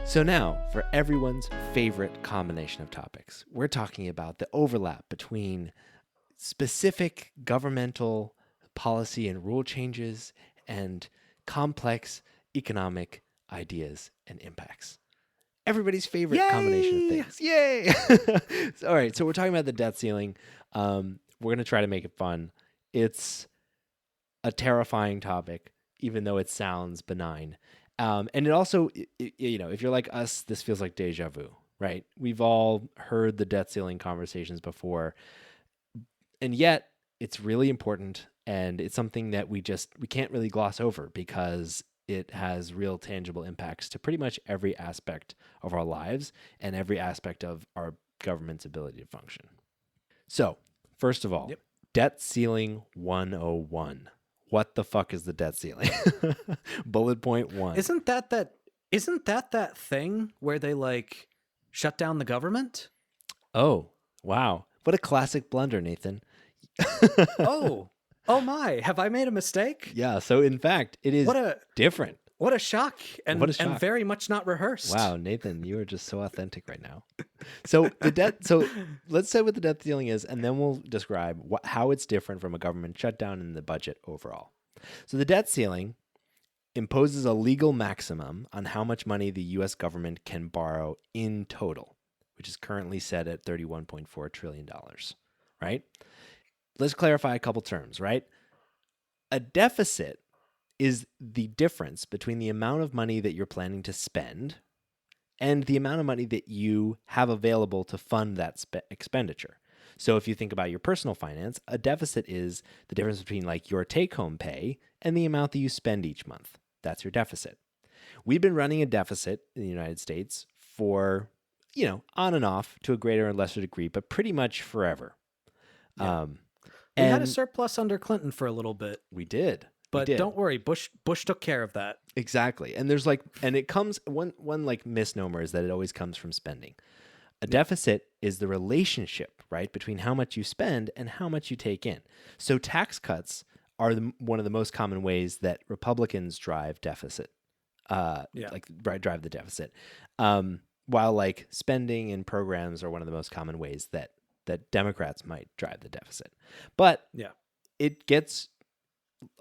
So now, for everyone's favorite combination of topics, we're talking about the overlap between specific governmental policy and rule changes and complex economic ideas and impacts. Everybody's favorite combination of Yay! things. Yay! All right, so we're talking about the debt ceiling. We're going to try to make it fun. It's a terrifying topic, even though it sounds benign. And it also, if you're like us, this feels like deja vu, right? We've all heard the debt ceiling conversations before, and yet it's really important, and it's something that we can't really gloss over because it has real tangible impacts to pretty much every aspect of our lives and every aspect of our government's ability to function. So, first of all, Yep. debt ceiling 101. What the fuck is the debt ceiling? Bullet point 1. Isn't that thing where they like shut down the government? Oh, wow. What a classic blunder, Nathan. Oh my! Have I made a mistake? Yeah, so in fact, it is different. What a shock! And What a shock. and very much not rehearsed. Wow, Nathan, you are just so authentic right now. So let's say what the debt ceiling is, and then we'll describe how it's different from a government shutdown and the budget overall. So the debt ceiling imposes a legal maximum on how much money the U.S. government can borrow in total, which is currently set at $31.4 trillion, right? Let's clarify a couple terms, right? A deficit is the difference between the amount of money that you're planning to spend and the amount of money that you have available to fund that expenditure. So if you think about your personal finance, a deficit is the difference between like your take-home pay and the amount that you spend each month. That's your deficit. We've been running a deficit in the United States for, on and off to a greater or lesser degree, but pretty much forever. Yeah. We had a surplus under Clinton for a little bit. We did. But don't worry, Bush took care of that. Exactly. And there's it comes, one like misnomer is that it always comes from spending. A deficit is the relationship, right, between how much you spend and how much you take in. So tax cuts are one of the most common ways that Republicans drive deficit, drive the deficit. While like spending and programs are one of the most common ways that Democrats might drive the deficit. But it gets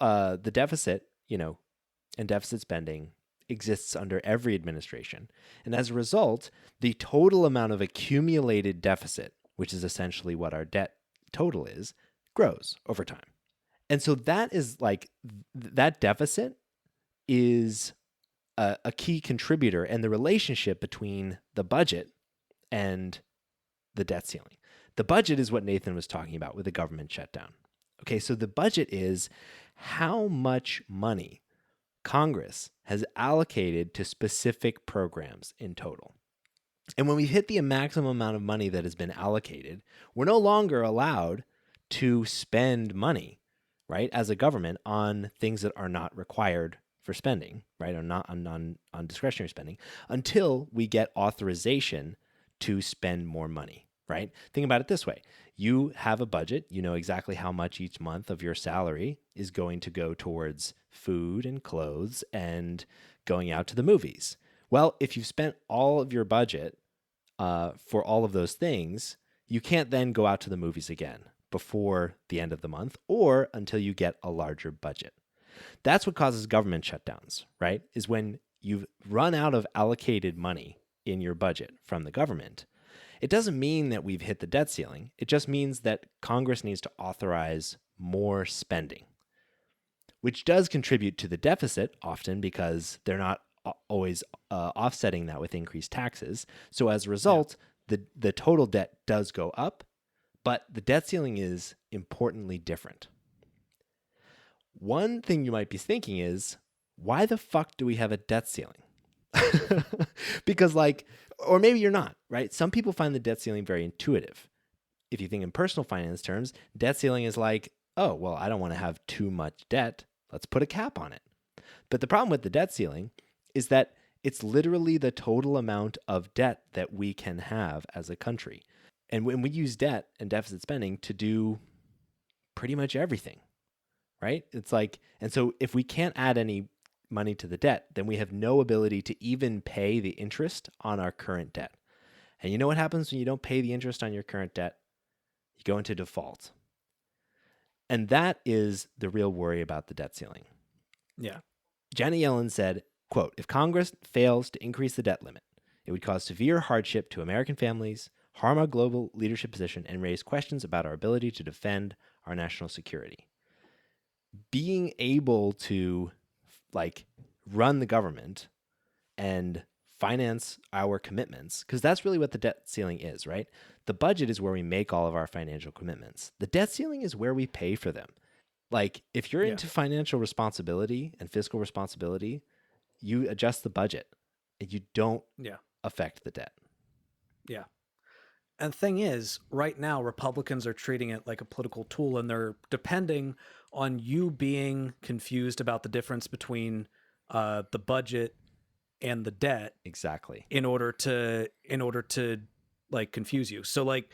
the deficit, and deficit spending exists under every administration. And as a result, the total amount of accumulated deficit, which is essentially what our debt total is, grows over time. And so that is like, that deficit is a key contributor in the relationship between the budget and the debt ceiling. The budget is what Nathan was talking about with the government shutdown. Okay, so the budget is how much money Congress has allocated to specific programs in total. And when we've hit the maximum amount of money that has been allocated, we're no longer allowed to spend money, right, as a government on things that are not required for spending, right, or not on discretionary spending, until we get authorization to spend more money, right? Think about it this way. You have a budget. You know exactly how much each month of your salary is going to go towards food and clothes and going out to the movies. Well, if you've spent all of your budget for all of those things, you can't then go out to the movies again before the end of the month or until you get a larger budget. That's what causes government shutdowns, right? Is when you've run out of allocated money in your budget from the government. It doesn't mean that we've hit the debt ceiling. It just means that Congress needs to authorize more spending, which does contribute to the deficit often because they're not always offsetting that with increased taxes. So as a result, the total debt does go up, but the debt ceiling is importantly different. One thing you might be thinking is, why the fuck do we have a debt ceiling? Because or maybe you're not, right? Some people find the debt ceiling very intuitive. If you think in personal finance terms, debt ceiling is like, oh, well, I don't want to have too much debt. Let's put a cap on it. But the problem with the debt ceiling is that it's literally the total amount of debt that we can have as a country. And when we use debt and deficit spending to do pretty much everything, right? It's like, and so if we can't add any money to the debt, then we have no ability to even pay the interest on our current debt. And you know what happens when you don't pay the interest on your current debt? You go into default. And that is the real worry about the debt ceiling. Yeah. Janet Yellen said, quote, if Congress fails to increase the debt limit, it would cause severe hardship to American families, harm our global leadership position, and raise questions about our ability to defend our national security. Being able to like run the government and finance our commitments, because that's really what the debt ceiling is, right? The budget is where we make all of our financial commitments. The debt ceiling is where we pay for them. Like if you're Yeah. into financial responsibility and fiscal responsibility, you adjust the budget and you don't Yeah. affect the debt. Yeah. And the thing is, right now, Republicans are treating it like a political tool, and they're depending on you being confused about the difference between the budget and the debt Exactly. in order to like confuse you. So like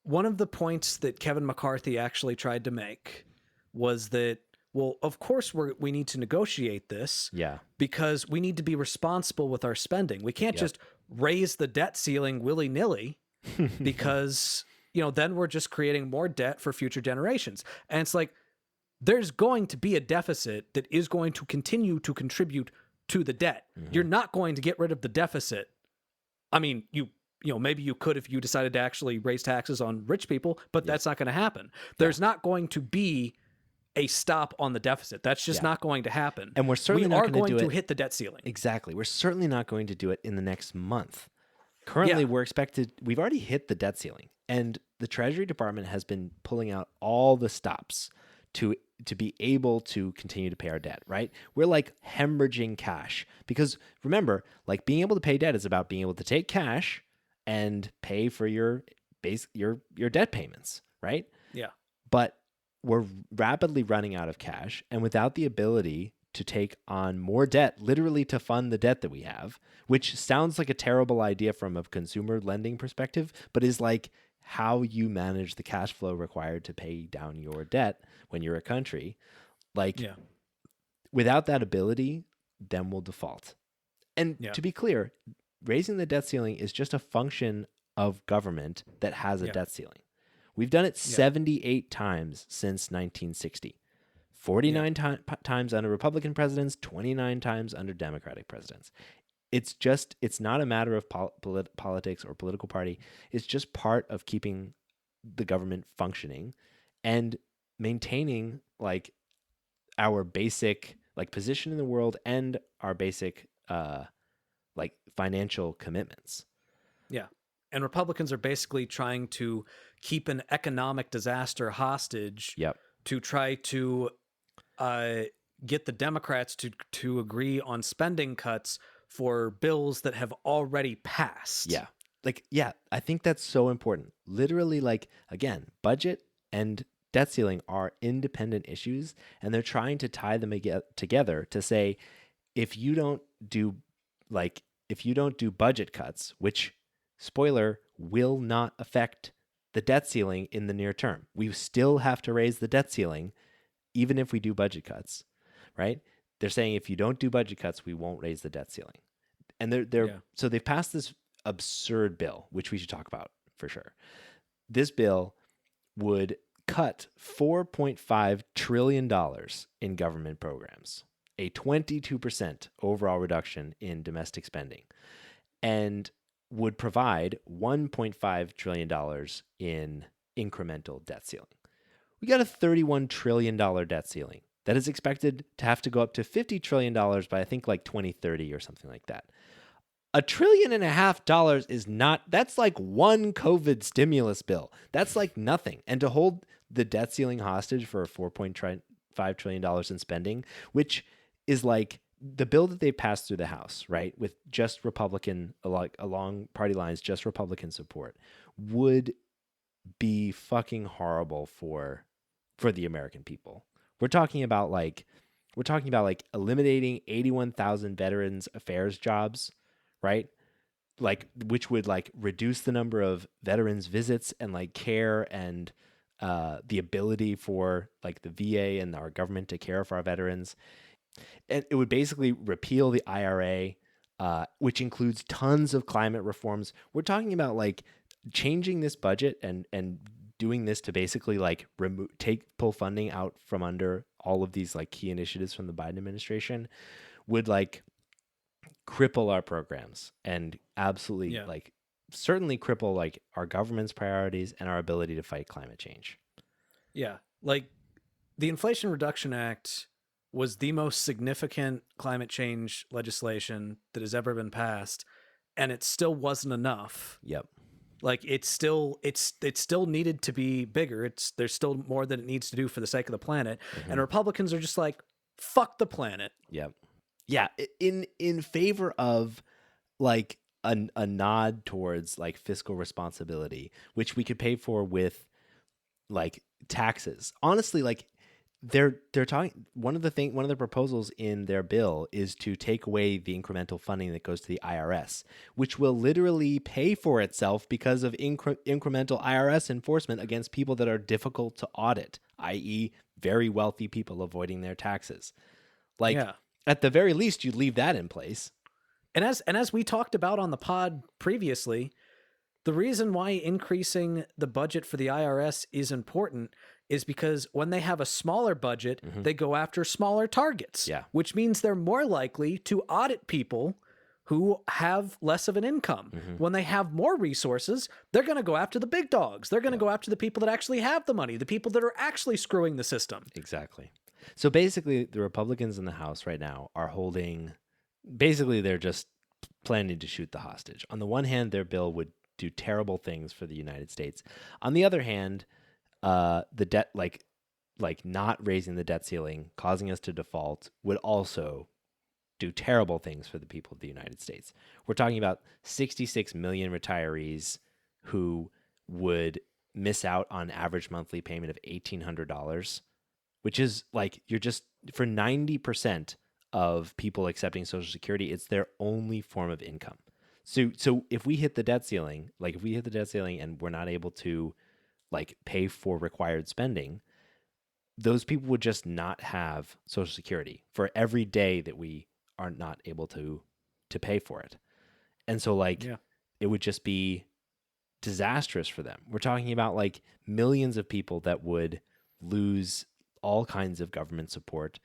one of the points that Kevin McCarthy actually tried to make was that, well, of course we need to negotiate this Yeah. because we need to be responsible with our spending. We can't Yep. just raise the debt ceiling willy-nilly because, you know, then we're just creating more debt for future generations. And it's like, there's going to be a deficit that is going to continue to contribute to the debt. You're not going to get rid of the deficit. I mean, you know, maybe you could if you decided to actually raise taxes on rich people, but that's not going to happen. There's not going to be a stop on the deficit. That's just not going to happen. And we're certainly we not are gonna going do to it- hit the debt ceiling. Exactly. We're certainly not going to do it in the next month. Currently, we've already hit the debt ceiling, and the Treasury Department has been pulling out all the stops to be able to continue to pay our debt, right? We're like hemorrhaging cash because remember, like being able to pay debt is about being able to take cash and pay for your debt payments, right? Yeah. But we're rapidly running out of cash, and without the ability to take on more debt, literally to fund the debt that we have, which sounds like a terrible idea from a consumer lending perspective, but is like how you manage the cash flow required to pay down your debt when you're a country. Like without that ability, then we'll default. And to be clear, raising the debt ceiling is just a function of government that has a debt ceiling. We've done it 78 times since 1960. 49 times under Republican presidents, 29 times under Democratic presidents. It's not a matter of politics or political party. It's just part of keeping the government functioning and maintaining like our basic like position in the world and our basic like financial commitments. Yeah. And Republicans are basically trying to keep an economic disaster hostage to try to get the Democrats to agree on spending cuts for bills that have already passed. Yeah. Like, yeah, I think that's so important. Literally, like, again, budget and debt ceiling are independent issues, and they're trying to tie them together to say, if you don't do budget cuts, which, spoiler, will not affect the debt ceiling in the near term. We still have to raise the debt ceiling, even if we do budget cuts, right? They're saying if you don't do budget cuts, we won't raise the debt ceiling. And so they've passed this absurd bill, which we should talk about for sure. This bill would cut $4.5 trillion in government programs, a 22% overall reduction in domestic spending, and would provide $1.5 trillion in incremental debt ceiling. We got a $31 trillion debt ceiling that is expected to have to go up to $50 trillion by I think like 2030 or something like that. $1.5 trillion is not, that's like one COVID stimulus bill. That's like nothing. And to hold the debt ceiling hostage for $4.5 trillion in spending, which is like the bill that they passed through the House, right, with just Republican, like along party lines, just Republican support, would be fucking horrible for the American people. We're talking about like eliminating 81,000 Veterans Affairs jobs, right? Like which would like reduce the number of veterans visits and like care and the ability for like the VA and our government to care for our veterans. And it would basically repeal the IRA, which includes tons of climate reforms. We're talking about like changing this budget and doing this to basically like pull funding out from under all of these like key initiatives from the Biden administration would like cripple our programs and absolutely Yeah. like certainly cripple like our government's priorities and our ability to fight climate change. Yeah. Like the Inflation Reduction Act was the most significant climate change legislation that has ever been passed, and it still wasn't enough. Yep. Like it still needed to be bigger. There's still more that it needs to do for the sake of the planet. Mm-hmm. And Republicans are just like, fuck the planet. Yep. Yeah, in favor of like a nod towards like fiscal responsibility, which we could pay for with like taxes. Honestly, like they're talking one of the proposals in their bill is to take away the incremental funding that goes to the IRS, which will literally pay for itself because of incremental IRS enforcement against people that are difficult to audit, i.e., very wealthy people avoiding their taxes. Like Yeah. at the very least, you leave that in place. And as we talked about on the pod previously, the reason why increasing the budget for the IRS is important is because when they have a smaller budget, they go after smaller targets, Yeah. which means they're more likely to audit people who have less of an income. When they have more resources, they're going to go after the big dogs. They're going to go after the people that actually have the money, the people that are actually screwing the system. Exactly. So basically, the Republicans in the House right now are holding. Basically, they're just planning to shoot the hostage. On the one hand, their bill would do terrible things for the United States. On the other hand, the debt, like not raising the debt ceiling, causing us to default, would also do terrible things for the people of the United States. We're talking about 66 million retirees who would miss out on average monthly payment of $1,800, which is like you're just for 90% of people accepting Social Security, it's their only form of income. So if we hit the debt ceiling, and we're not able to like pay for required spending, those people would just not have Social Security for every day that we are not able to pay for it. And so like it would just be disastrous for them. We're talking about like millions of people that would lose all kinds of government support,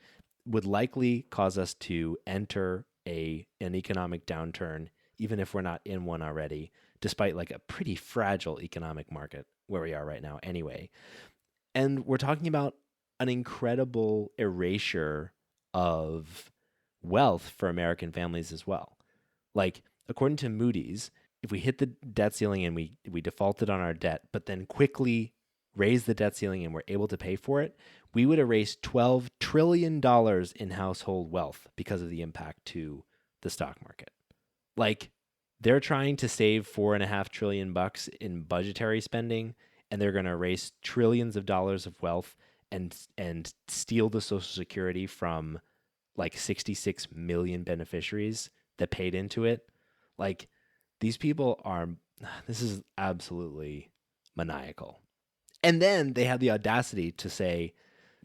would likely cause us to enter an economic downturn, even if we're not in one already, despite like a pretty fragile economic market where we are right now anyway. And we're talking about an incredible erasure of wealth for American families as well. Like, according to Moody's, if we hit the debt ceiling and we defaulted on our debt, but then quickly raise the debt ceiling and we're able to pay for it, we would erase $12 trillion in household wealth because of the impact to the stock market. Like, they're trying to save $4.5 trillion in budgetary spending, and they're going to erase trillions of dollars of wealth and steal the Social Security from like 66 million beneficiaries that paid into it. Like, these people this is absolutely maniacal. And then they have the audacity to say,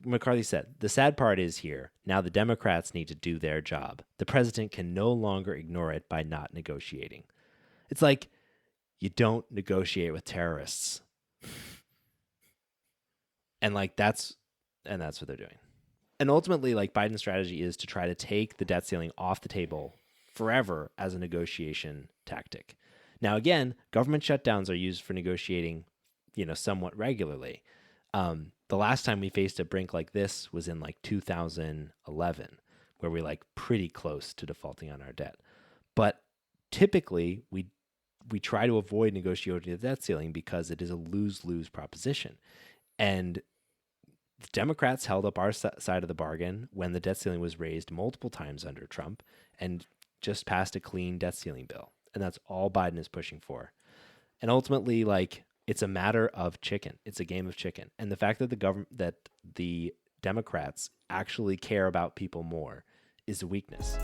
McCarthy said, the sad part is here. Now the Democrats need to do their job. The president can no longer ignore it by not negotiating. It's like, you don't negotiate with terrorists. And like that's what they're doing. And ultimately, like Biden's strategy is to try to take the debt ceiling off the table forever as a negotiation tactic. Now, again, government shutdowns are used for negotiating, somewhat regularly. The last time we faced a brink like this was in like 2011, where we like pretty close to defaulting on our debt. But typically, we try to avoid negotiating the debt ceiling because it is a lose-lose proposition. And the Democrats held up our side of the bargain when the debt ceiling was raised multiple times under Trump and just passed a clean debt ceiling bill. And that's all Biden is pushing for. And ultimately, like, it's a matter of chicken. It's a game of chicken. And the fact that the Democrats actually care about people more is a weakness.